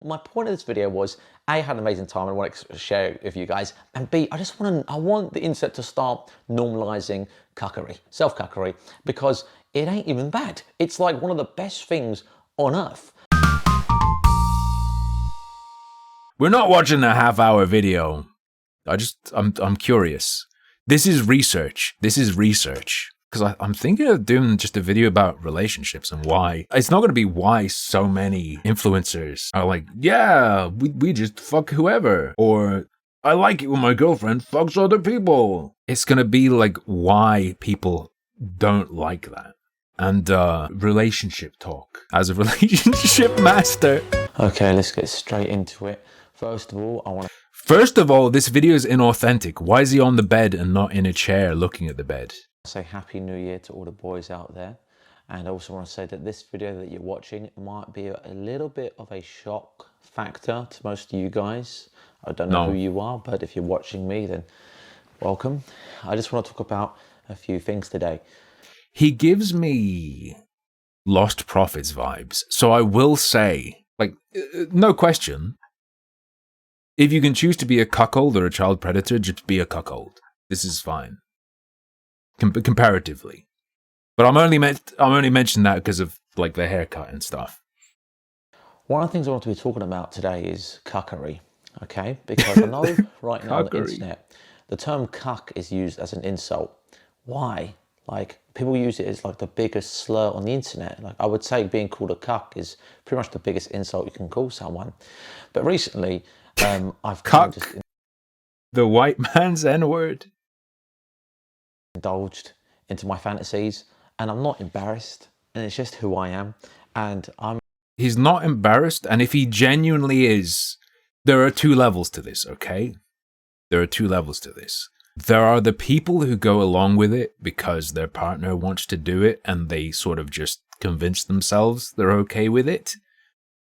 My point of this video was A, I had an amazing time and I want to share it with you guys, and B, I want the internet to start normalizing cuckery, self-cuckery, because it ain't even bad. It's like one of the best things on earth. We're not watching a half-hour video. I'm curious. This is research. Because I'm thinking of doing just a video about relationships and why. It's not going to be why so many influencers are like, yeah, we just fuck whoever. Or, I like it when my girlfriend fucks other people. It's going to be like why people don't like that. And relationship talk. As a relationship master. Okay, let's get straight into it. First of all, this video is inauthentic. Why is he on the bed and not in a chair looking at the bed? Say Happy New Year to all the boys out there, and I also want to say that this video that you're watching might be a little bit of a shock factor to most of you guys. I don't know who you are, but if you're watching me, then welcome. I just want to talk about a few things today. He gives me Lost Prophets vibes, so I will say, like, no question, if you can choose to be a cuckold or a child predator, just be a cuckold. This is fine. Comparatively, but I'm only mentioning that because of like the haircut and stuff. One of the things I want to be talking about today is cuckery, okay? Because I know right now on the internet, the term cuck is used as an insult. Why? Like, people use it as like the biggest slur on the internet. Like, I would say being called a cuck is pretty much the biggest insult you can call someone. But recently, I've cuck, the white man's N-word, indulged into my fantasies, and I'm not embarrassed, and it's just who I am, and he's not embarrassed, and if he genuinely is, there are two levels to this, okay? There are two levels to this. There are the people who go along with it because their partner wants to do it, and they sort of just convince themselves they're okay with it,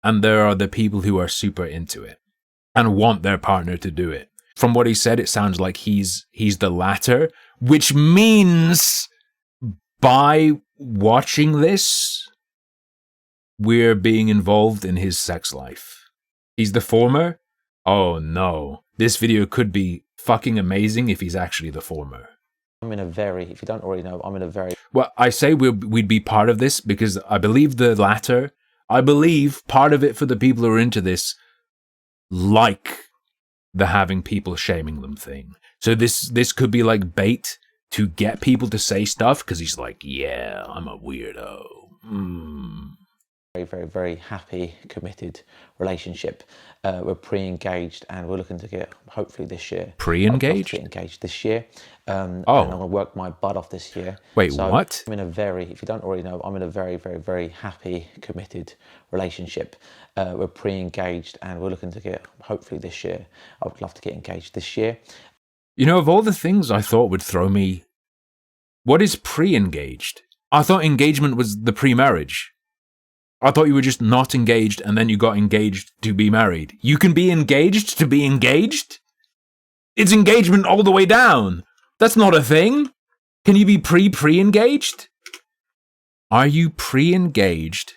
and there are the people who are super into it and want their partner to do it. From what he said, it sounds like he's the latter, which means by watching this, we're being involved in his sex life. He's the former? Oh no. This video could be fucking amazing if he's actually the former. if you don't already know, I'm in a very... Well, I say we'd be part of this because I believe the latter. I believe part of it for the people who are into this, like the having people shaming them thing. So this could be like bait to get people to say stuff because he's like, yeah, I'm a weirdo. Very, very, very happy, committed relationship. We're pre-engaged and we're looking to get, hopefully this year. Pre-engaged? Get engaged this year. And I'm going to work my butt off this year. Wait, so what? if you don't already know, I'm in a very, very, very happy, committed relationship. We're pre-engaged and we're looking to get, hopefully this year. I would love to get engaged this year. You know, of all the things I thought would throw me, what is pre-engaged? I thought engagement was the pre-marriage. I thought you were just not engaged and then you got engaged to be married. You can be engaged to be engaged? It's engagement all the way down. That's not a thing. Can you be pre-engaged? Are you pre-engaged?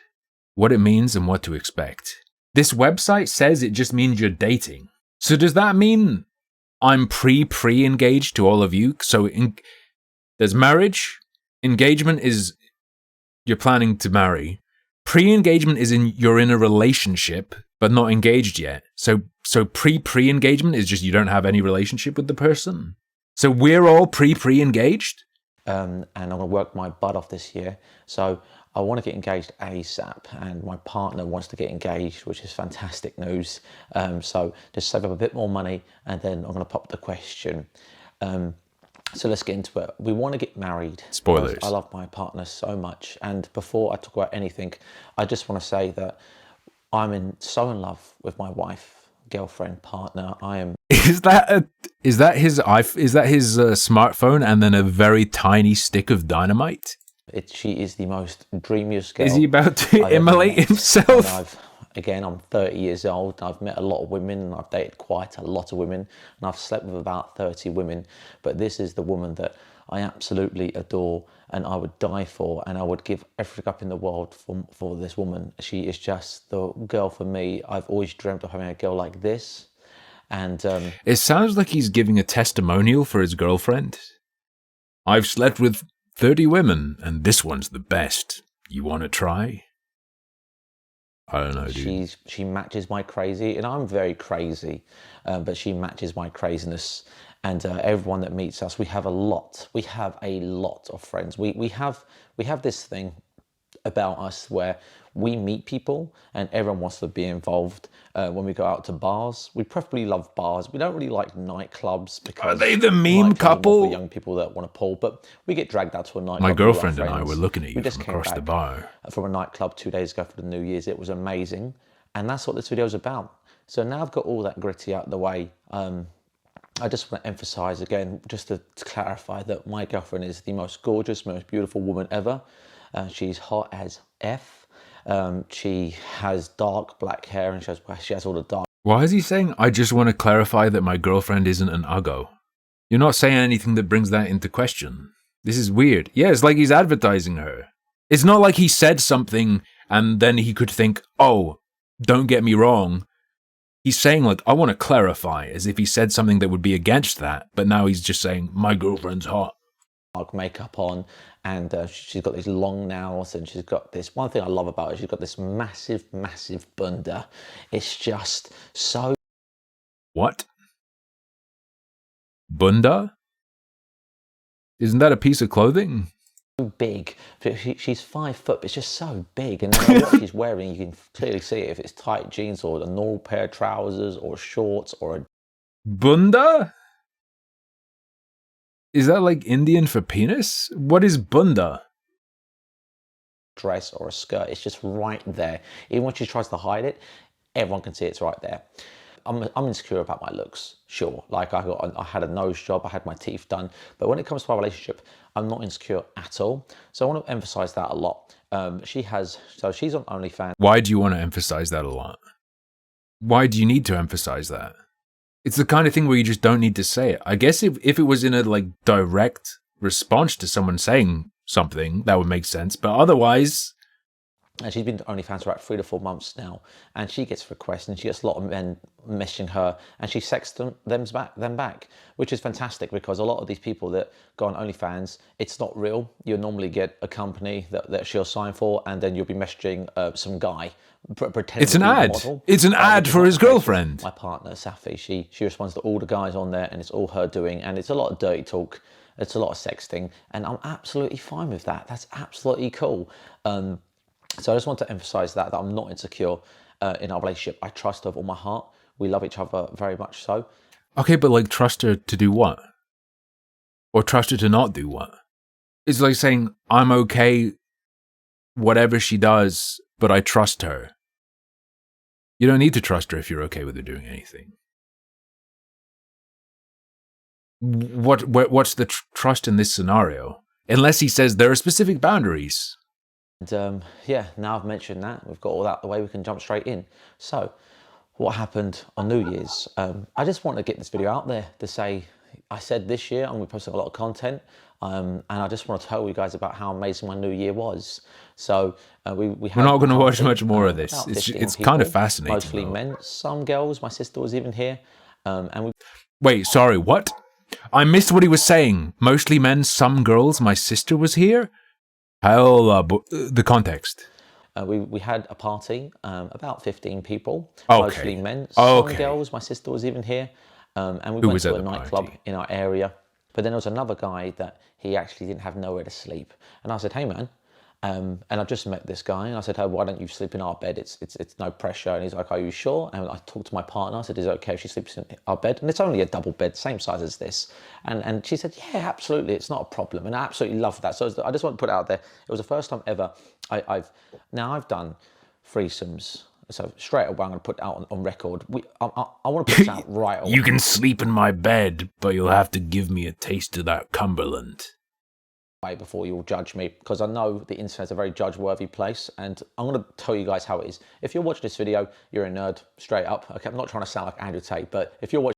What it means and what to expect. This website says it just means you're dating. So does that mean I'm pre-engaged to all of you? So there's marriage. Engagement is you're planning to marry. Pre-engagement is you're in a relationship but not engaged yet. So pre-engagement is just you don't have any relationship with the person. So we're all pre-engaged. And I'm going to work my butt off this year. So I want to get engaged ASAP, and my partner wants to get engaged, which is fantastic news. So just save up a bit more money, and then I'm going to pop the question. So let's get into it. We want to get married. Spoilers. I love my partner so much. And before I talk about anything, I just want to say that I'm so in love with my wife, girlfriend, partner. I am. Is that his smartphone and then a very tiny stick of dynamite? She is the most dreamiest girl. Is he about to immolate himself? I'm 30 years old. I've met a lot of women and I've dated quite a lot of women and I've slept with about 30 women. But this is the woman that I absolutely adore and I would die for, and I would give everything up in the world for this woman. She is just the girl for me. I've always dreamt of having a girl like this. And it sounds like he's giving a testimonial for his girlfriend. I've slept with 30 women, and this one's the best. You want to try? I don't know, dude. She matches my crazy, and I'm very crazy, but she matches my craziness. And everyone that meets us, we have a lot of friends. We have this thing about us where we meet people and everyone wants to be involved. When we go out to bars, we preferably love bars. We don't really like nightclubs because are they the meme couple? For young people that want to pull, but we get dragged out to a nightclub. My girlfriend and I were looking at you from across the bar. From a nightclub 2 days ago for the New Year's. It was amazing, and that's what this video is about. So now I've got all that gritty out of the way. I just want to emphasize again, just to clarify, that my girlfriend is the most gorgeous, most beautiful woman ever. She's hot as F. She has dark black hair, and she has all the dark. Why is he saying, I just want to clarify that my girlfriend isn't an uggo? You're not saying anything that brings that into question. This is weird. Yeah, it's like he's advertising her. It's not like he said something and then he could think, oh, don't get me wrong. He's saying, like, I want to clarify, as if he said something that would be against that, but now he's just saying, my girlfriend's hot. Dark makeup on, and she's got these long nails, and she's got this, one thing I love about her, she's got this massive bunda. It's just so... What? Bunda? Isn't that a piece of clothing? Big. She's 5 foot, but it's just so big, and no matter what she's wearing, you can clearly see it, if it's tight jeans or a normal pair of trousers or shorts or a... Bunda? Is that like Indian for penis? What is bunda? Dress or a skirt, it's just right there. Even when she tries to hide it, everyone can see it's right there. I'm insecure about my looks, sure. Like I had a nose job, I had my teeth done, but when it comes to our relationship, I'm not insecure at all. So I want to emphasize that a lot. She's on OnlyFans. Why do you want to emphasize that a lot? Why do you need to emphasize that? It's the kind of thing where you just don't need to say it. I guess if it was in a like direct response to someone saying something, that would make sense. But otherwise... And she's been to OnlyFans for about 3 to 4 months now, and she gets requests, and she gets a lot of men messaging her, and she sexts them back, which is fantastic, because a lot of these people that go on OnlyFans, it's not real. You'll normally get a company that she'll sign for, and then you'll be messaging some guy pretending it's an ad. Model. It's an ad for his girlfriend. My partner Safi, she responds to all the guys on there, and it's all her doing, and it's a lot of dirty talk. It's a lot of sexting, and I'm absolutely fine with that. That's absolutely cool. So I just want to emphasize that I'm not insecure in our relationship. I trust her with all my heart. We love each other very much so. Okay, but like trust her to do what? Or trust her to not do what? It's like saying, I'm okay, whatever she does, but I trust her. You don't need to trust her if you're okay with her doing anything. What's the trust in this scenario? Unless he says there are specific boundaries. And yeah, now I've mentioned that, we've got all that the way, we can jump straight in. So, what happened on New Year's? I just want to get this video out there to say, I said this year I'm going to be posting a lot of content, and I just want to tell you guys about how amazing my New Year was. So, we're not going to watch much more of this. It's kind of fascinating. Mostly men, some girls, my sister was even here. And we... Wait, sorry, what? I missed what he was saying. Mostly men, some girls, my sister was here? The context. We had a party, about 15 people, okay. Mostly men, some girls, my sister was even here, and we went to a nightclub in our area. But then there was another guy that he actually didn't have nowhere to sleep. And I said, hey man, and I just met this guy, and I said, hey, why don't you sleep in our bed? It's no pressure. And he's like, are you sure? And I talked to my partner. I said, is it okay if she sleeps in our bed? And it's only a double bed, same size as this. And she said, yeah, absolutely, it's not a problem. And I absolutely loved that. So I just want to put it out there. It was the first time ever I've done threesomes. So straight away, I'm going to put it out on record. I want to put this out right away. You can sleep in my bed, but you'll have to give me a taste of that Cumberland. Before you'll judge me, because I know the internet's a very judge-worthy place, and I'm going to tell you guys how it is. If you're watching this video, you're a nerd, straight up. Okay, I'm not trying to sound like Andrew Tate, but if you're watching...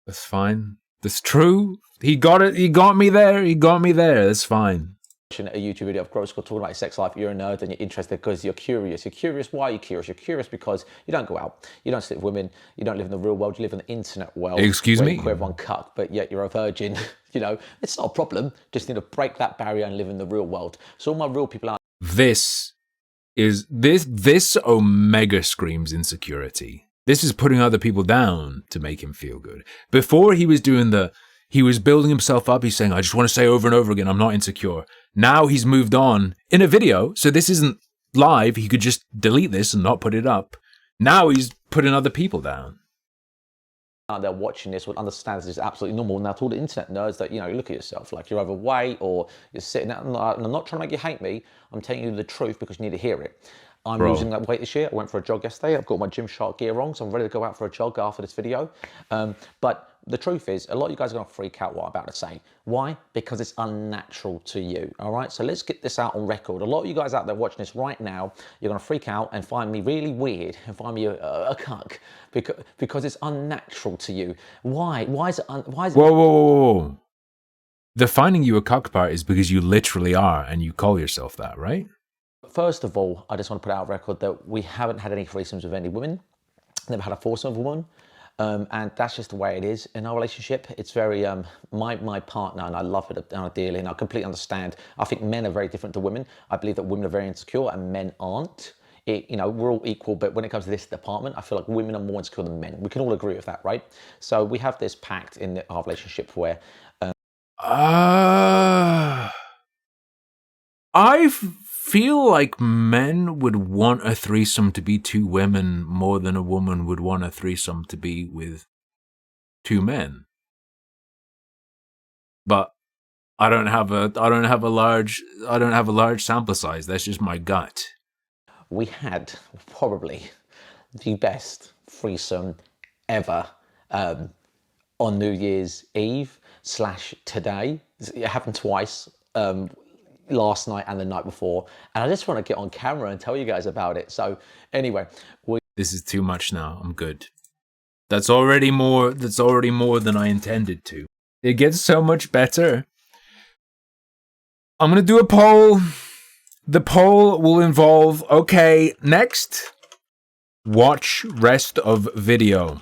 That's fine. That's true. He got it. He got me there. He got me there. That's fine. A YouTube video of Gross talking about your sex life, you're a nerd and you're interested because you're curious. You're curious. Why are you curious? You're curious because you don't go out, you don't sleep with women, you don't live in the real world, you live in the internet world. Excuse me? You call everyone cuck, but yet you're a virgin. You know, it's not a problem. Just need to break that barrier and live in the real world. So all my real people out. This Omega screams insecurity. This is putting other people down to make him feel good. Before he was he was building himself up. He's saying, I just want to say over and over again, I'm not insecure. Now he's moved on in a video. So this isn't live. He could just delete this and not put it up. Now he's putting other people down. They're watching this would understand this is absolutely normal. Now to all the internet nerds that, you know, look at yourself like you're overweight or you're sitting out, and I'm not trying to make you hate me. I'm telling you the truth because you need to hear it. I'm losing that weight this year. I went for a jog yesterday. I've got my Gymshark gear on, so I'm ready to go out for a jog after this video. But the truth is, a lot of you guys are going to freak out what I'm about to say. Why? Because it's unnatural to you, all right? So let's get this out on record. A lot of you guys out there watching this right now, you're going to freak out and find me really weird and find me a cuck because it's unnatural to you. Why? Why is it? Whoa. The finding you a cuck part is because you literally are and you call yourself that, right? First of all, I just want to put out a record that we haven't had any threesomes with any women. Never had a foursome with a woman. And that's just the way it is in our relationship. It's very, my partner, and I love her dearly, and I completely understand. I think men are very different to women. I believe that women are very insecure and men aren't. You know, we're all equal, but when it comes to this department, I feel like women are more insecure than men. We can all agree with that, right? So we have this pact in our relationship where... I feel like men would want a threesome to be two women more than a woman would want a threesome to be with two men. But I don't have a large sample size. That's just my gut. We had probably the best threesome ever on New Year's Eve / today. It happened twice. Last night and the night before, and I just want to get on camera and tell you guys about it. So anyway, this is too much now. I'm good. That's already more than I intended to. It gets so much better. I'm gonna do a poll. The poll will involve, okay, next, watch rest of video.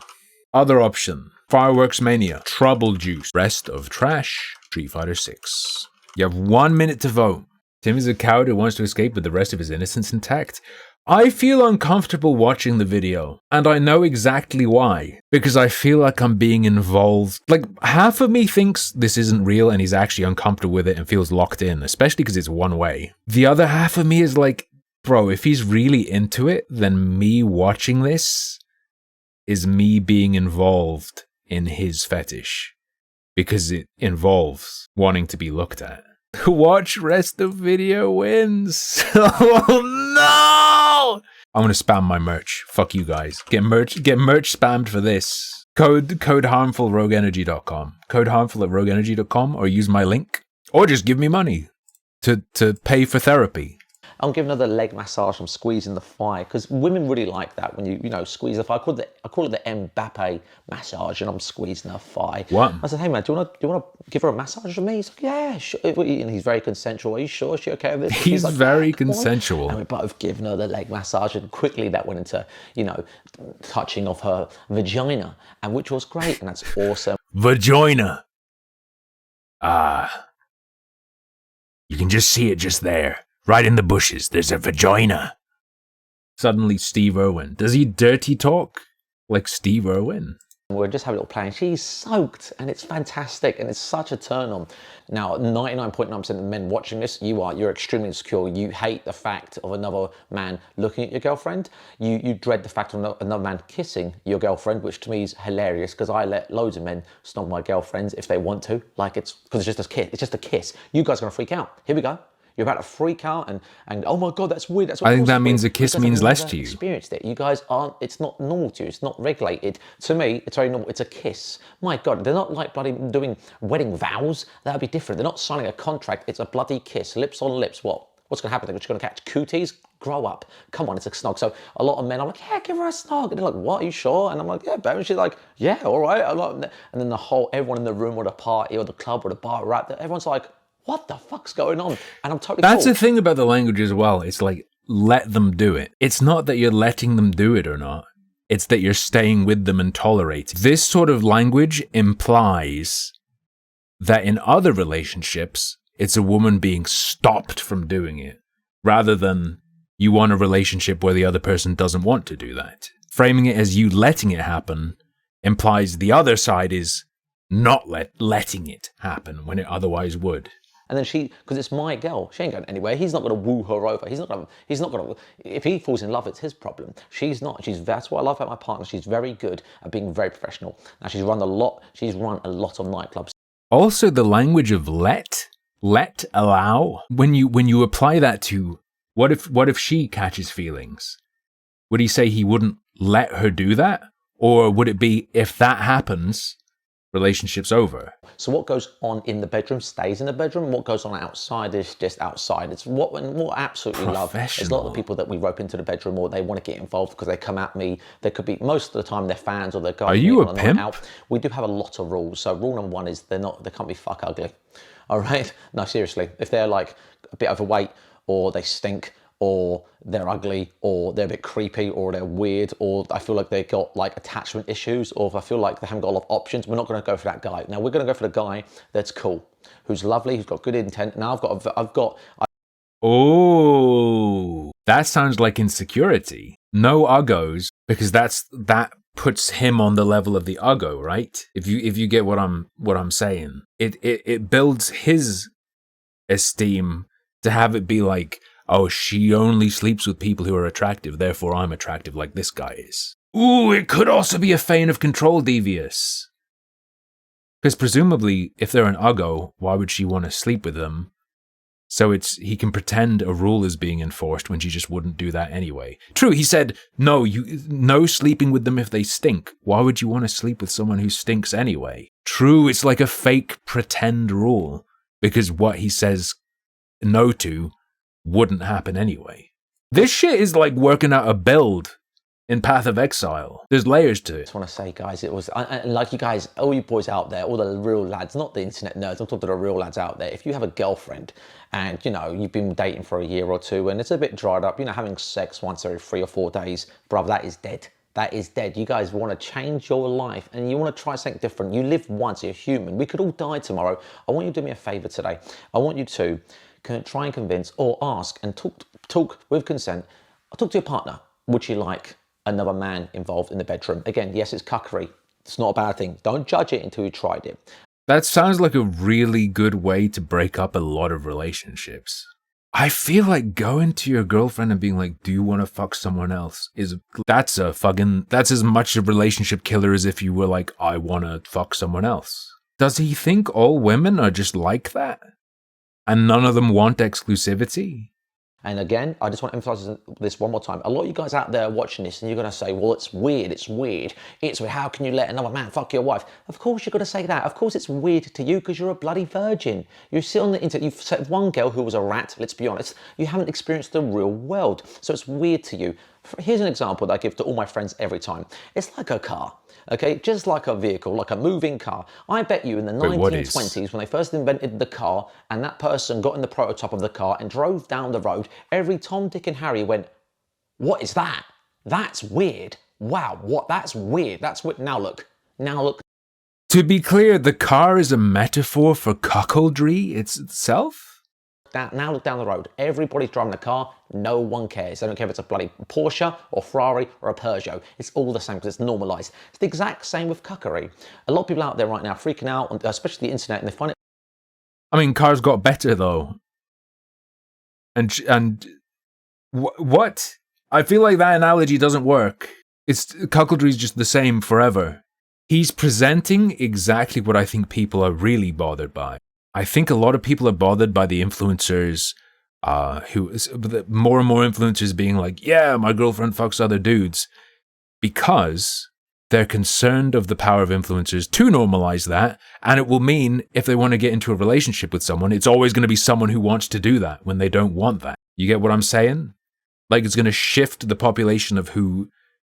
Other option, Fireworks Mania, Trouble Juice, rest of Trash, Street Fighter 6. You have 1 minute to vote. Tim is a coward who wants to escape with the rest of his innocence intact. I feel uncomfortable watching the video, and I know exactly why. Because I feel like I'm being involved. Like, half of me thinks this isn't real and he's actually uncomfortable with it and feels locked in, especially because it's one way. The other half of me is like, bro, if he's really into it, then me watching this is me being involved in his fetish. Because it involves wanting to be looked at. Watch rest of video wins. Oh no! I'm gonna spam my merch. Fuck you guys. Get merch spammed for this. Code harmful@rogueenergy.com. Code harmful@rogueenergy.com, or use my link. Or just give me money to pay for therapy. I'm giving her the leg massage. I'm squeezing the thigh because women really like that when you squeeze the thigh. I call it the Mbappe massage, and I'm squeezing her thigh. What? I said, hey man, do you want to give her a massage with me? He's like, yeah, sure. And he's very consensual. Are you sure? Is she okay with this? He's like, very consensual. And we both given her the leg massage, and quickly that went into touching of her vagina, and which was great, and that's awesome. Vagina. You can just see it just there. Right in the bushes, there's a vagina. Suddenly Steve Irwin. Does he dirty talk like Steve Irwin? We're just having a little play, and she's soaked, and it's fantastic, and it's such a turn on. Now, 99.9% of men watching this, you're extremely insecure. You hate the fact of another man looking at your girlfriend. You dread the fact of another man kissing your girlfriend, which to me is hilarious because I let loads of men snog my girlfriends if they want to, because it's just a kiss. It's just a kiss. You guys are gonna freak out. Here we go. You're about to freak out and oh my God, that's weird. That's I think that means a kiss means less to you. Experienced it. You guys aren't, it's not normal to you. It's not regulated. To me, it's very normal. It's a kiss. My God, they're not like bloody doing wedding vows. That would be different. They're not signing a contract. It's a bloody kiss. Lips on lips. What's going to happen? They're just going to catch cooties? grow up. Come on, it's a snog. So a lot of men are like, yeah, give her a snog. And they're like, what, are you sure? And I'm like, yeah, babe. And she's like, yeah, all right. And then everyone in the room or the party or the club or the bar, right, everyone's like, what the fuck's going on? And I'm totally That's cool. the thing about the language as well. It's like, let them do it. It's not that you're letting them do it or not. It's that you're staying with them and tolerating. This sort of language implies that in other relationships, it's a woman being stopped from doing it, rather than you want a relationship where the other person doesn't want to do that. Framing it as you letting it happen implies the other side is not letting it happen when it otherwise would. And then because it's my girl, she ain't going anywhere. He's not going to woo her over. He's not going to, if he falls in love, it's his problem. She's not. That's what I love about my partner. She's very good at being very professional. Now she's run a lot of nightclubs. Also, the language of let, allow, when you apply that to, what if she catches feelings? Would he say he wouldn't let her do that? Or would it be, if that happens, relationship's over? So what goes on in the bedroom stays in the bedroom. What goes on outside is just outside. It's what I absolutely love. There's a lot of people that we rope into the bedroom, or they want to get involved because they come at me. They could be, most of the time, they're fans, or they're guys. Are you a pimp? We do have a lot of rules. So rule number one is they can't be fuck ugly. All right? No, seriously. If they're like a bit overweight, or they stink, or they're ugly, or they're a bit creepy, or they're weird, or I feel like they've got like attachment issues, or if I feel like they haven't got a lot of options, we're not going to go for that guy. Now we're going to go for the guy that's cool, who's lovely, who's got good intent. Now Oh, that sounds like insecurity. No uggos, because that puts him on the level of the uggo, right? If you get what I'm saying, it builds his esteem to have it be like, oh, she only sleeps with people who are attractive, therefore I'm attractive like this guy is. Ooh, it could also be a feign of control devious. Because presumably, if they're an uggo, why would she want to sleep with them? So he can pretend a rule is being enforced when she just wouldn't do that anyway. True, he said, no sleeping with them if they stink. Why would you want to sleep with someone who stinks anyway? True, it's like a fake pretend rule, because what he says no to wouldn't happen anyway. This shit is like working out a build in Path of Exile. There's layers to it. I just want to say, guys, it was, like you guys, all you boys out there, all the real lads, not the internet nerds, I'm talking to the real lads out there. If you have a girlfriend and, you've been dating for a year or two and it's a bit dried up, having sex once every 3 or 4 days, bruv, that is dead. That is dead. You guys want to change your life and you want to try something different. You live once, you're human. We could all die tomorrow. I want you to do me a favor today. I want you to try and convince or ask and talk with consent. Talk to your partner. Would you like another man involved in the bedroom? Again, yes, it's cuckery. It's not a bad thing. Don't judge it until you tried it. That sounds like a really good way to break up a lot of relationships. I feel like going to your girlfriend and being like, do you want to fuck someone else? That's as much a relationship killer as if you were like, I want to fuck someone else. Does he think all women are just like that? And none of them want exclusivity? And again, I just want to emphasize this one more time. A lot of you guys out there watching this and you're going to say, well, it's weird. It's weird. How can you let another man fuck your wife? Of course you're going to say that. Of course it's weird to you because you're a bloody virgin. You sit on the internet, you've said one girl who was a rat, let's be honest. You haven't experienced the real world. So it's weird to you. Here's an example that I give to all my friends every time. It's like a car. Okay, just like a vehicle, like a moving car. I bet you in the 1920s, when they first invented the car and that person got in the prototype of the car and drove down the road, every Tom, Dick and Harry went, what is that? That's weird. Wow, that's weird. That's what, now look. To be clear, the car is a metaphor for cuckoldry itself? Now look down the road. Everybody's driving a car. No one cares. They don't care if it's a bloody Porsche or Ferrari or a Peugeot. It's all the same because it's normalised. It's the exact same with cuckery. A lot of people out there right now freaking out, especially the internet, and they find it. I mean, cars got better though. And what? I feel like that analogy doesn't work. Cuckoldry is just the same forever. He's presenting exactly what I think people are really bothered by. I think a lot of people are bothered by the influencers, more and more influencers being like, yeah, my girlfriend fucks other dudes, because they're concerned of the power of influencers to normalize that, and it will mean if they want to get into a relationship with someone, it's always going to be someone who wants to do that when they don't want that. You get what I'm saying? Like it's going to shift the population of who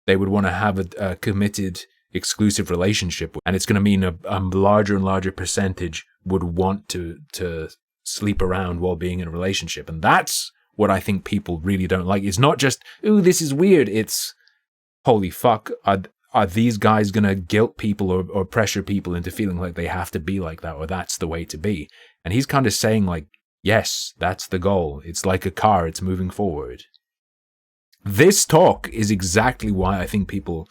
they would want to have a committed, exclusive relationship with. And it's going to mean a larger and larger percentage would want to sleep around while being in a relationship. And that's what I think people really don't like. It's not just, ooh, this is weird. It's, holy fuck, are these guys going to guilt people or pressure people into feeling like they have to be like that or that's the way to be? And he's kind of saying like, yes, that's the goal. It's like a car. It's moving forward. This talk is exactly why I think people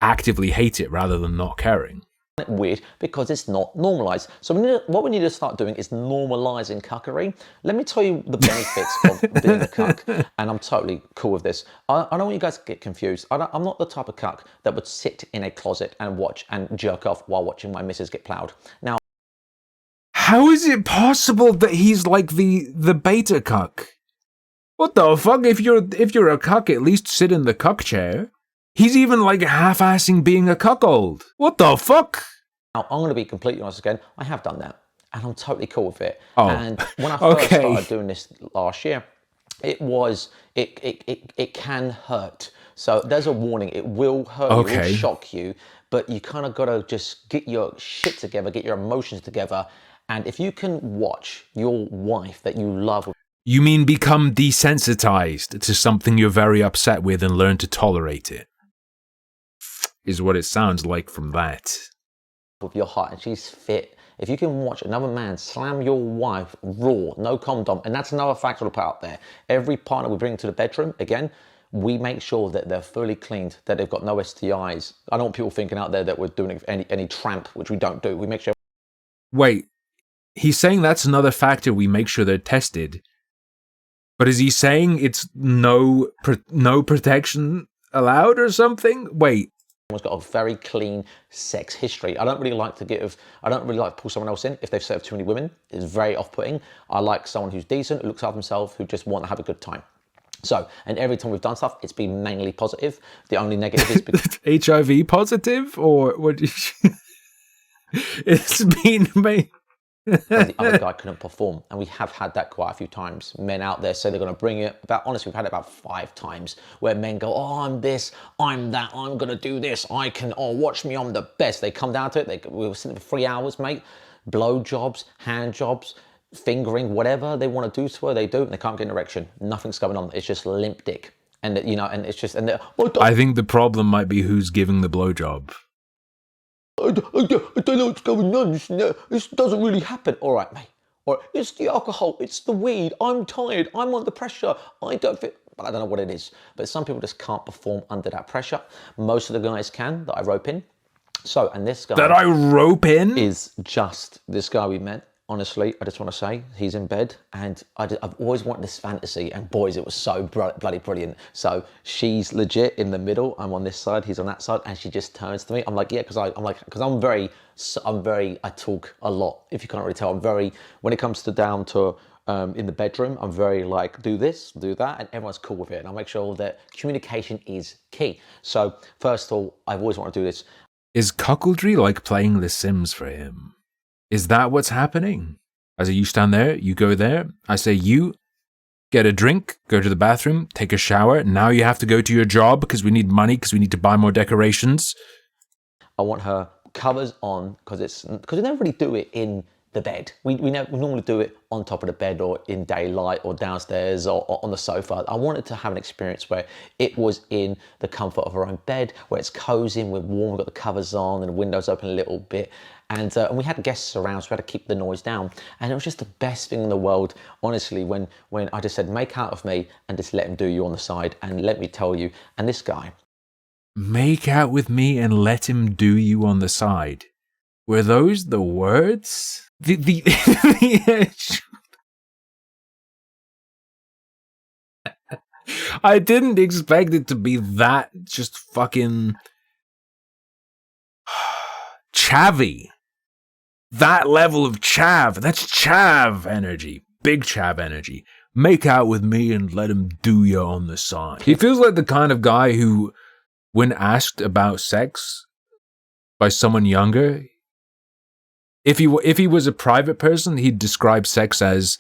actively hate it rather than not caring. Weird because it's not normalized. So what we need to start doing is normalizing cuckery. Let me tell you the benefits of being a cuck, and I'm totally cool with this. I don't want you guys to get confused. I'm not the type of cuck that would sit in a closet and watch and jerk off while watching my missus get ploughed. Now, how is it possible that he's like the beta cuck? What the fuck? If you're a cuck, at least sit in the cuck chair. He's even like half-assing being a cuckold. What the fuck? Now, I'm going to be completely honest again. I have done that, and I'm totally cool with it. Oh, and when I first started doing this last year, it can hurt. So there's a warning. It will hurt you, it will shock you, but you kind of got to just get your shit together, get your emotions together. And if you can watch your wife that you love... You mean become desensitized to something you're very upset with and learn to tolerate it? Is what it sounds like from that. With your heart, and she's fit. If you can watch another man slam your wife raw, no condom, and that's another factor to put out there. Every partner we bring into the bedroom, again, we make sure that they're fully cleaned, that they've got no STIs. I don't want people thinking out there that we're doing any tramp, which we don't do. We make sure... Wait, he's saying that's another factor we make sure they're tested. But is he saying it's no protection allowed or something? Wait. Someone's got a very clean sex history. I don't really like to pull someone else in if they've served too many women. It's very off-putting. I like someone who's decent, who looks after themselves, who just want to have a good time. So, and every time we've done stuff, it's been mainly positive. The only negative is because... HIV positive? Or what? It's been made... the other guy couldn't perform, and we have had that quite a few times. Men out there say they're going to bring it. Honestly, we've had it about 5 times where men go, oh, I'm this, I'm that, I'm going to do this, I can, oh, watch me, I'm the best. They come down to it, we were sitting for 3 hours, mate. Blow jobs, hand jobs, fingering, whatever they want to do to her, they do, and they can't get an erection. Nothing's going on. It's just limp dick. And, you know, and it's just... And I think the problem might be who's giving the blowjob. I don't know what's going on. This doesn't really happen. All right, mate. Or it's the alcohol. It's the weed. I'm tired. I'm under pressure. I don't fit. I don't know what it is. But some people just can't perform under that pressure. Most of the guys can that I rope in. So, and this guy... That I rope in? ...is just this guy we met. Honestly, I just want to say, he's in bed, and I've always wanted this fantasy, and boys, it was so bloody brilliant. So she's legit in the middle, I'm on this side, he's on that side, and she just turns to me. I'm like, yeah, because I'm very, I talk a lot, if you can't really tell. I'm very, when it comes to down to in the bedroom, I'm very like, do this, do that, and everyone's cool with it. And I make sure that communication is key. So first of all, I've always wanted to do this. Is cuckoldry like playing The Sims for him? Is that what's happening? I say, you stand there, you go there. I say, you get a drink, go to the bathroom, take a shower. Now you have to go to your job because we need money, because we need to buy more decorations. I want her covers on because we never really do it in the bed. We normally do it on top of the bed or in daylight or downstairs or on the sofa. I wanted to have an experience where it was in the comfort of her own bed, where it's cozy and we're warm, we've got the covers on and the windows open a little bit. And we had guests around, so we had to keep the noise down. And it was just the best thing in the world, honestly, when I just said, make out of me and just let him do you on the side. And let me tell you, and this guy. Make out with me and let him do you on the side. Were those the words? I didn't expect it to be that just fucking chavvy. That level of chav. That's chav energy. Big chav energy. Make out with me and let him do you on the side. He feels like the kind of guy who, when asked about sex by someone younger, if he was a private person, he'd describe sex as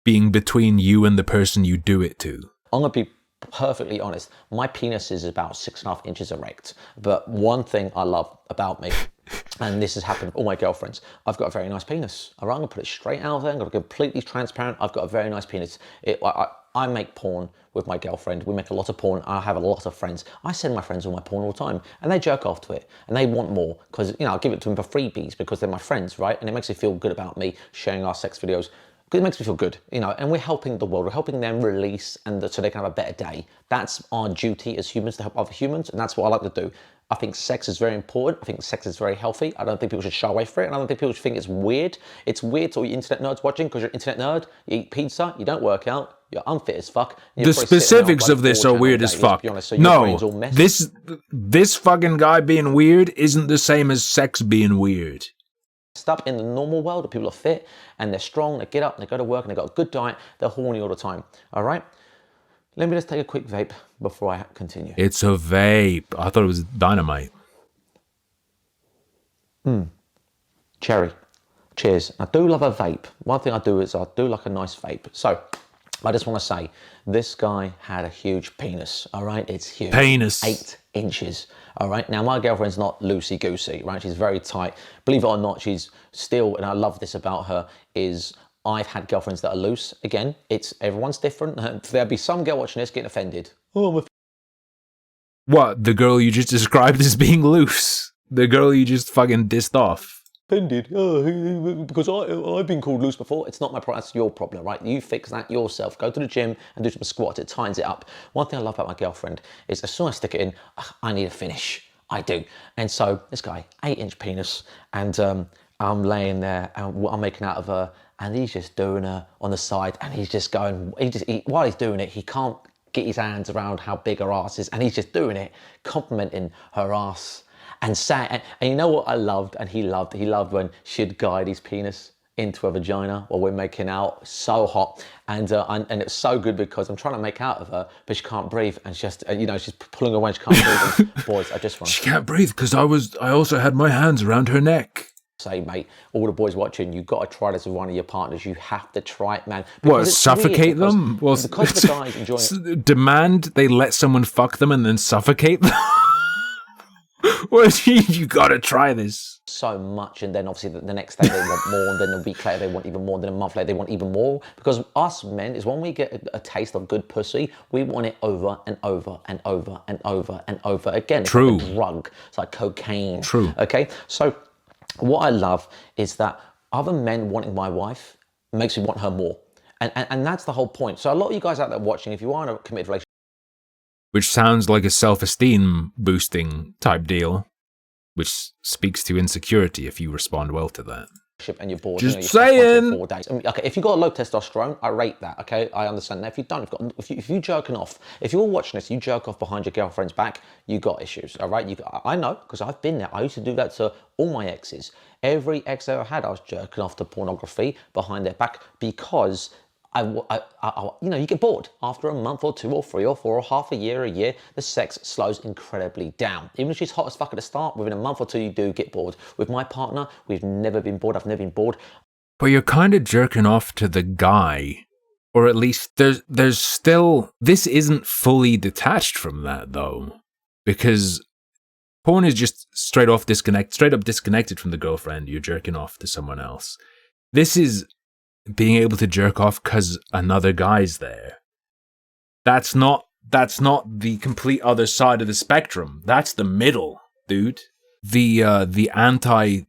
being between you and the person you do it to. I'm going to be perfectly honest, my penis is about 6.5 inches erect. But one thing I love about me, and this has happened with all my girlfriends, I've got a very nice penis. All right, I'm gonna put it straight out there. I'm gonna be completely transparent. I've got a very nice penis. I make porn with my girlfriend. We make a lot of porn. I have a lot of friends. I send my friends all my porn all the time, and they jerk off to it, and they want more because I give it to them for freebies because they're my friends, right? And it makes me feel good about me sharing our sex videos. It makes me feel good, and we're helping the world. We're helping them release so they can have a better day. That's our duty as humans, to help other humans, and that's what I like to do. I think sex is very important. I think sex is very healthy. I don't think people should shy away from it, and I don't think people should think it's weird. It's weird to all you internet nerds watching because you're an internet nerd, you eat pizza, you don't work out, you're unfit as fuck. The specifics of this are weird as fuck. No, this fucking guy being weird isn't the same as sex being weird. Up in the normal world, people are fit and they're strong, they get up, they go to work, and they've got a good diet, they're horny all the time. All right, let me just take a quick vape before I continue. It's a vape. I thought it was dynamite. Cherry. Cheers. I do love a vape. One thing I do is I do like a nice vape. So I just want to say, this guy had a huge penis. All right, it's huge. Penis. 8 inches. All right, now my girlfriend's not loosey-goosey, right? She's very tight. Believe it or not, she's still, and I love this about her, is I've had girlfriends that are loose. Again, everyone's different. There'll be some girl watching this getting offended. Oh, what? The girl you just described as being loose? The girl you just fucking dissed off? Offended. Oh, because I've been called loose before. It's not my problem. That's your problem, right? You fix that yourself. Go to the gym and do some squats. It tightens it up. One thing I love about my girlfriend is as soon as I stick it in, I need a finish. I do. And so this guy, 8-inch penis, and I'm laying there and I'm making out of her, and he's just doing her on the side, and he's just going. While he's doing it, he can't get his hands around how big her ass is, and he's just doing it, complimenting her ass. And you know what I loved, and he loved when she'd guide his penis into a vagina while we're making out. So hot, and it's so good because I'm trying to make out of her, but she can't breathe, and she's pulling away, she can't breathe. And boys, I just want to... She can't breathe because I also had my hands around her neck. Say, mate, all the boys watching, you've got to try this with one of your partners. You have to try it, man. What, suffocate them? Because the guys enjoying... Demand they let someone fuck them and then suffocate them? What, you gotta try this. So much, and then obviously the next day they want more, and then a week later they want even more, and then a month later they want even more. Because us men, is when we get a taste of good pussy, we want it over and over and over and over and over again. It's True. like a drug. It's like cocaine. True. Okay? So what I love is that other men wanting my wife makes me want her more. And that's the whole point. So a lot of you guys out there watching, if you are in a committed relationship, which sounds like a self-esteem boosting type deal, which speaks to insecurity if you respond well to that. And you're bored, just you're saying. 4 days. Okay, if you've got a low testosterone, I rate that. Okay, I understand that. If you don't, if you're jerking off, if you're watching this, you jerk off behind your girlfriend's back, you got issues. All right, I know because I've been there. I used to do that to all my exes. Every ex I ever had, I was jerking off to pornography behind their back because you get bored after a month or 2 or 3 or 4 or half a year, the sex slows incredibly down. Even if she's hot as fuck at the start, within a month or 2, you do get bored. With my partner, we've never been bored. I've never been bored. But you're kind of jerking off to the guy, or at least there's still, this isn't fully detached from that though, because porn is just straight up disconnected from the girlfriend. You're jerking off to someone else. This is being able to jerk off because another guy's there. That's not the complete other side of the spectrum. That's the middle, dude. The anti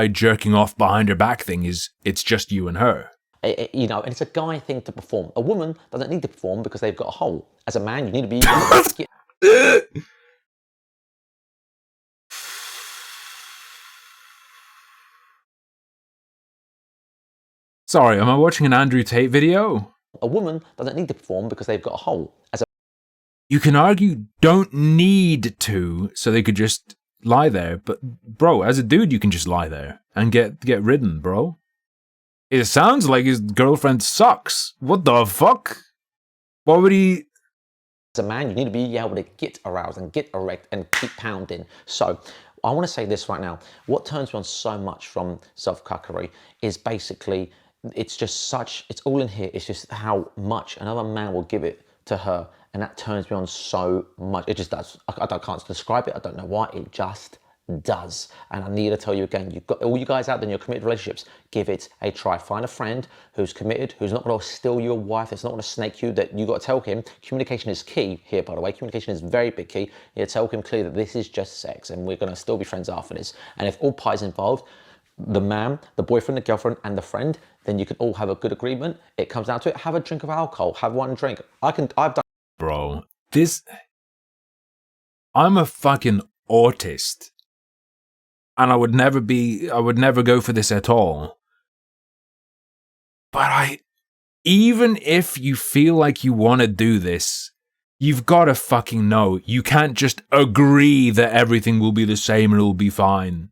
jerking off behind her back thing is it's just you and her. And it's a guy thing to perform. A woman doesn't need to perform because they've got a hole. As a man, you need to be... Sorry, am I watching an Andrew Tate video? A woman doesn't need to perform because they've got a hole. You can argue don't need to, so they could just lie there. But bro, as a dude, you can just lie there and get ridden, bro. It sounds like his girlfriend sucks. What the fuck? What would he... As a man, you need to be able to get aroused and get erect and keep pounding. So I want to say this right now. What turns me on so much from self-cuckery is basically... it's all in here. It's just how much another man will give it to her, and that turns me on so much. It just does. I can't describe it. I don't know why. It just does. And I need to tell you again, you've got all you guys out there in your committed relationships, give it a try. Find a friend who's committed, who's not going to steal your wife, that's not going to snake you, that you got to tell him. Communication is key here, by the way. Communication is very big key. You tell him clearly that this is just sex and we're going to still be friends after this. And if all parties involved, the man, the boyfriend, the girlfriend, and the friend, then you can all have a good agreement. It comes down to it. Have a drink of alcohol. Have one drink. I've done. Bro, I'm a fucking autist. And I would never go for this at all. But even if you feel like you want to do this, you've got to fucking know. You can't just agree that everything will be the same and it'll be fine.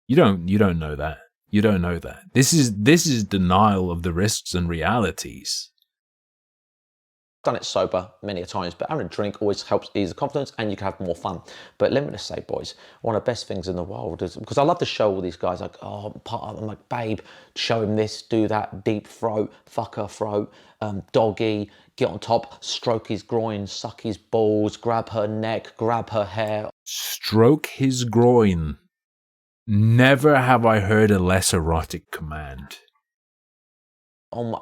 You don't know that. You don't know that. This is denial of the risks and realities. Done it sober many a times, but having a drink always helps ease the confidence and you can have more fun. But let me just say, boys, one of the best things in the world is, because I love to show all these guys, like, oh, I'm like, babe, show him this, do that, deep throat, fuck her throat, doggy, get on top, stroke his groin, suck his balls, grab her neck, grab her hair. Stroke his groin. Never have I heard a less erotic command.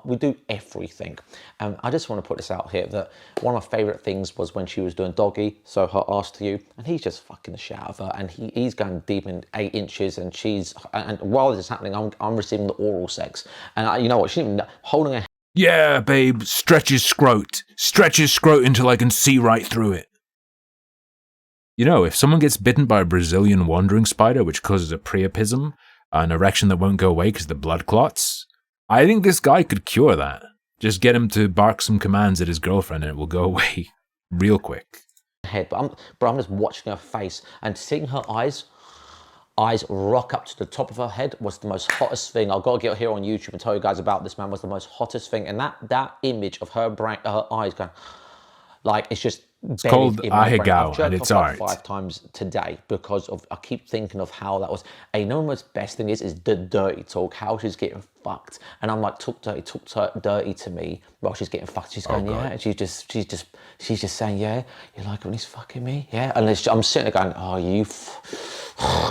We do everything. I just want to put this out here that one of my favourite things was when she was doing doggy, so her ass to you, and he's just fucking the shit out of her, and he's going deep in 8 inches, and while this is happening, I'm receiving the oral sex, and you know what? She's even holding her. Yeah, babe, stretch his scrot until I can see right through it. You know, if someone gets bitten by a Brazilian wandering spider, which causes a priapism, an erection that won't go away because the blood clots, I think this guy could cure that. Just get him to bark some commands at his girlfriend and it will go away real quick. Head, but I'm just watching her face and seeing her eyes rock up to the top of her head was the most hottest thing. I've got to get here on YouTube and tell you guys about this, man. Was the most hottest thing, and that image of her eyes going, like, it's just. It's called Ahegao, and it's art. 5 times today because I keep thinking of how that was. And you know what the best thing is the dirty talk, how she's getting fucked. And I'm like, talk dirty to me while she's getting fucked. She's going, yeah. And she's just saying, yeah, you like when he's fucking me? Yeah. And I'm sitting there going, oh,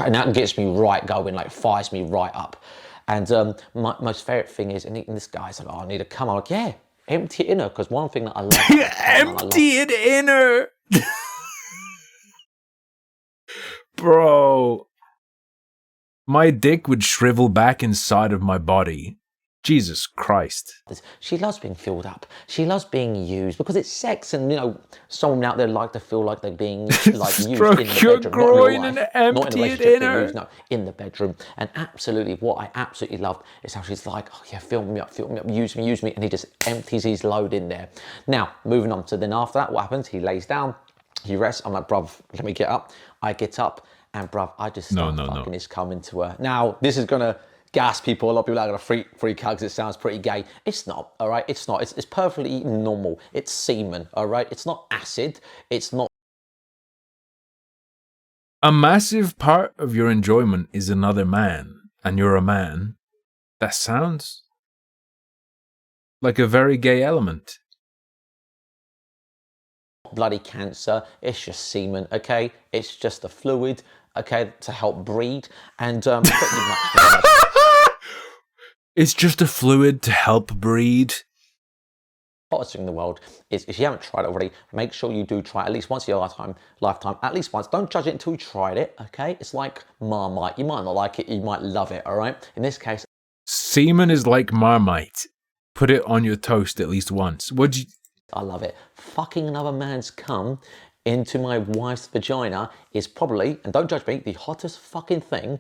and that gets me right going, like fires me right up. And my most favourite thing is, and this guy's like, oh, I need to come. I'm like, yeah. Empty it in her, because one thing that I love. Empty it in her! Bro. My dick would shrivel back inside of my body. Jesus Christ. She loves being filled up. She loves being used because it's sex, and you know, someone out there like to feel like they're being like used in the bedroom. Your groin and empty it in her. No, in the bedroom. And absolutely, what I absolutely loved is how she's like, oh yeah, fill me up, use me, and he just empties his load in there. Now, moving on to then after that, what happens? He lays down, he rests. I'm like, bruv, let me get up. I get up, and bruv, I just start fucking his cum into her. Now, this is gonna gas people. A lot of people are going to freak out because it sounds pretty gay. It's not, all right? It's not. It's perfectly normal. It's semen, all right? It's not acid. It's not. A massive part of your enjoyment is another man, and you're a man. That sounds like a very gay element. Bloody cancer. It's just semen, okay? It's just a fluid, okay, to help breed. And pretty much. It's just a fluid to help breed. Hottest thing in the world is, if you haven't tried it already, make sure you do try it at least once in your lifetime, at least once. Don't judge it until you tried it, okay? It's like Marmite. You might not like it, you might love it, all right? In this case, semen is like Marmite. Put it on your toast at least once. I love it. Fucking another man's cum into my wife's vagina is probably, and don't judge me, the hottest fucking thing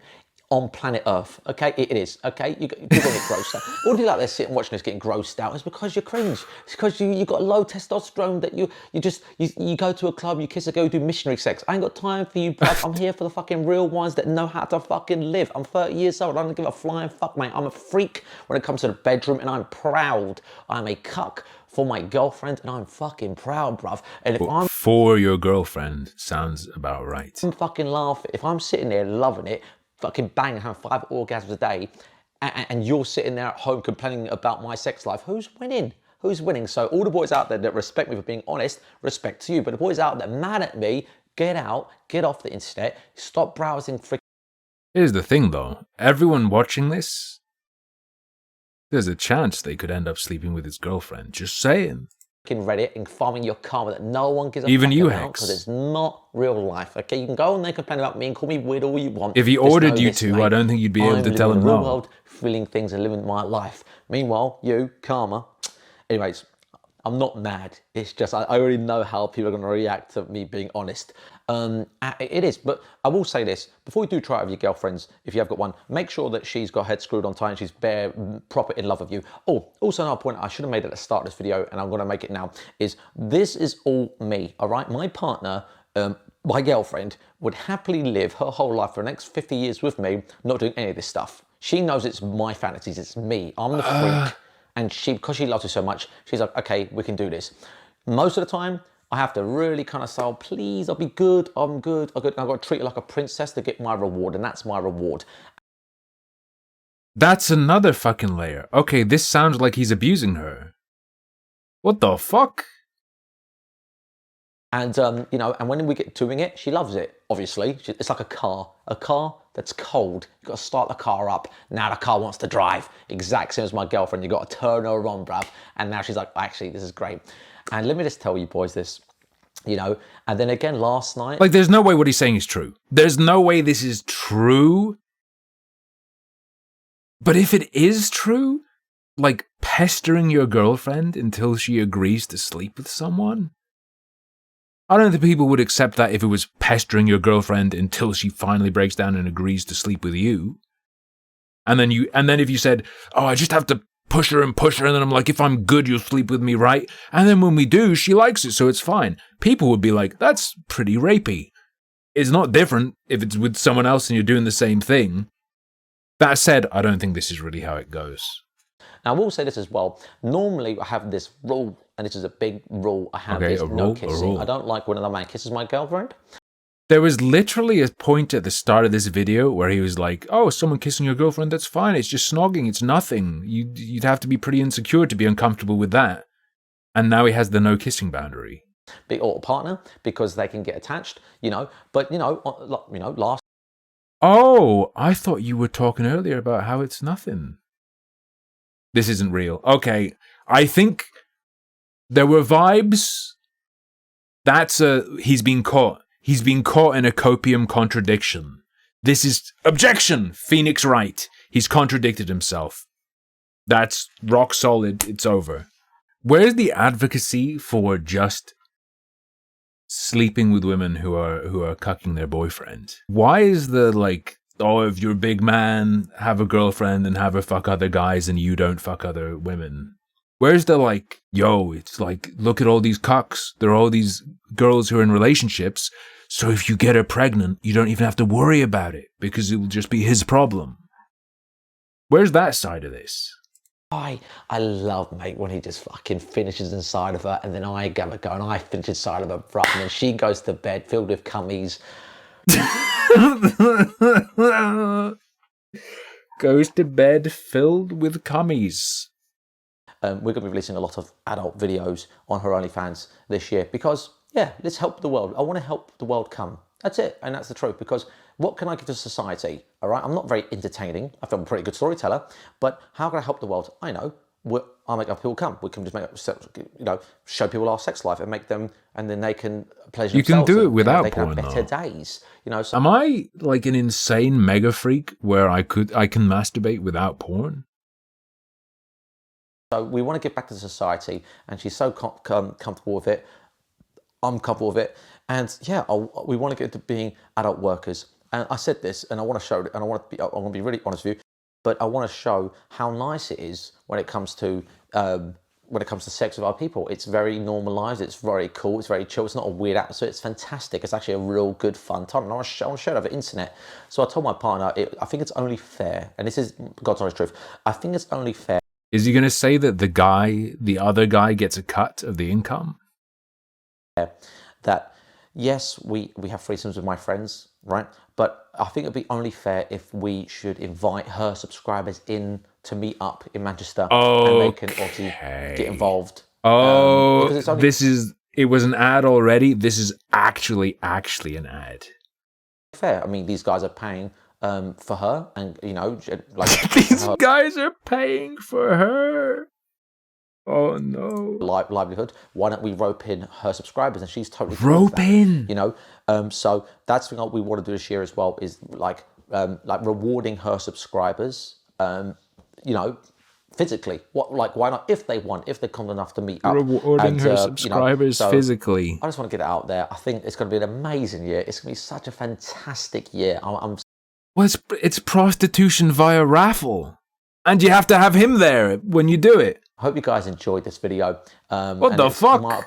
on planet Earth, okay? It is, okay? You're gonna get grossed out. All of you out there sitting watching this getting grossed out is because you're cringe. It's because you got low testosterone that you go to a club, you kiss a girl, you do missionary sex. I ain't got time for you, bruv. I'm here for the fucking real ones that know how to fucking live. I'm 30 years old. I don't give a flying fuck, mate. I'm a freak when it comes to the bedroom, and I'm proud. I'm a cuck for my girlfriend, and I'm fucking proud, bruv. And if I'm for your girlfriend, sounds about right. I'm fucking laughing. If I'm sitting there loving it, fucking bang, having 5 orgasms a day, and you're sitting there at home complaining about my sex life, who's winning? who's winning? So all the boys out there that respect me for being honest, respect to you. But the boys out there mad at me, get out, get off the internet, stop browsing freaking. Here's the thing though, everyone watching this, there's a chance they could end up sleeping with his girlfriend, just saying. Reddit and farming your karma that no one gives a even fuck you, about Hex, because it's not real life. Okay, you can go on there, complain about me and call me weird all you want. if he ordered you to, mate, I don't think you'd be able to tell him no. I'm living in the real world, feeling things and living my life. Meanwhile, you, karma. Anyways, I'm not mad. It's just I already know how people are going to react to me being honest. It is, but I will say this. Before you do try it with your girlfriends, if you have got one, make sure that she's got her head screwed on tight and she's proper in love with you. Oh, also another point I should have made at the start of this video, and I'm going to make it now, is this is all me, all right? My partner, my girlfriend, would happily live her whole life for the next 50 years with me, not doing any of this stuff. She knows it's my fantasies, it's me. I'm the freak. And because she loves me so much, she's like, okay, we can do this. Most of the time, I have to really kind of say, oh, please, I'll be good, I'm good. I've got to treat her like a princess to get my reward, and that's my reward. That's another fucking layer. Okay, this sounds like he's abusing her. What the fuck? And, you know, and when we get doing it, she loves it, obviously. It's like a car that's cold. You've got to start the car up. Now the car wants to drive. Exact same as my girlfriend. You've got to turn her on, bruv. And now she's like, actually, this is great. And let me just tell you boys this, you know, and then again last night. Like, there's no way what he's saying is true. There's no way this is true. But if it is true, like pestering your girlfriend until she agrees to sleep with someone, I don't think people would accept that if it was pestering your girlfriend until she finally breaks down and agrees to sleep with you. And then if you said, oh, I just have to push her, and then I'm like, if I'm good, you'll sleep with me, right? And then when we do, she likes it, so it's fine. People would be like, that's pretty rapey. It's not different if it's with someone else and you're doing the same thing. That said, I don't think this is really how it goes. Now, I will say this as well. Normally, I have this rule, and this is a big rule I have, is no kissing. I don't like when another man kisses my girlfriend. There was literally a point at the start of this video where he was like, oh, someone kissing your girlfriend, that's fine. It's just snogging. It's nothing. You'd have to be pretty insecure to be uncomfortable with that. And now he has the no kissing boundary. Or partner, because they can get attached, you know. But, last. Oh, I thought you were talking earlier about how it's nothing. This isn't real. Okay, I think there were vibes. He's been caught. He's been caught in a copium contradiction. This is objection. Phoenix Wright. He's contradicted himself. That's rock solid. It's over. Where's the advocacy for just sleeping with women who are cucking their boyfriend? Why is the like, oh, if you're a big man, have a girlfriend and have her fuck other guys and you don't fuck other women? Where's the like, yo, it's like, look at all these cucks. There are all these girls who are in relationships. So if you get her pregnant, you don't even have to worry about it because it will just be his problem. Where's that side of this? I love, mate, when he just fucking finishes inside of her and then I give a go and I finish inside of her, bruh, and then she goes to bed filled with cummies. Goes to bed filled with cummies. We're going to be releasing a lot of adult videos on her OnlyFans this year because, yeah, let's help the world. I want to help the world come. That's it, and that's the truth, because what can I give to society, all right? I'm not very entertaining. I feel I'm a pretty good storyteller, but how can I help the world? I know. I'll make people come. We can just show people our sex life and make them, and then they can pleasure themselves. You can do it without porn, though. They can have better days, So, am I like an insane mega freak where I can masturbate without porn? So we want to give back to society, and she's so comfortable with it. I'm comfortable with it, and yeah, we want to get to being adult workers. And I said this, and I want to show it, and I want to be really honest with you, but I want to show how nice it is when it comes to sex with other people. It's very normalized. It's very cool. It's very chill. It's not a weird atmosphere. It's fantastic. It's actually a real good fun time. And I want to share it over the internet. So I told my partner, I think it's only fair, and this is God's honest truth. I think it's only fair. Is he going to say that the other guy gets a cut of the income? That yes, we have threesomes with my friends, right? But I think it'd be only fair if we should invite her subscribers in to meet up in Manchester, Oh, and they can obviously get involved. Oh, because it's only it was an ad already. This is actually an ad. fair. I mean, these guys are paying for her, and like These guys are paying for her. Oh no! Livelihood. Why don't we rope in her subscribers? And she's totally cool rope with that, in. So that's the thing we want to do this year as well, is like rewarding her subscribers. Physically. Why not? If they come enough to meet up, rewarding her subscribers physically. I just want to get it out there. I think it's going to be an amazing year. It's going to be such a fantastic year. Well, it's prostitution via raffle, and you have to have him there when you do it. I hope you guys enjoyed this video. What the fuck?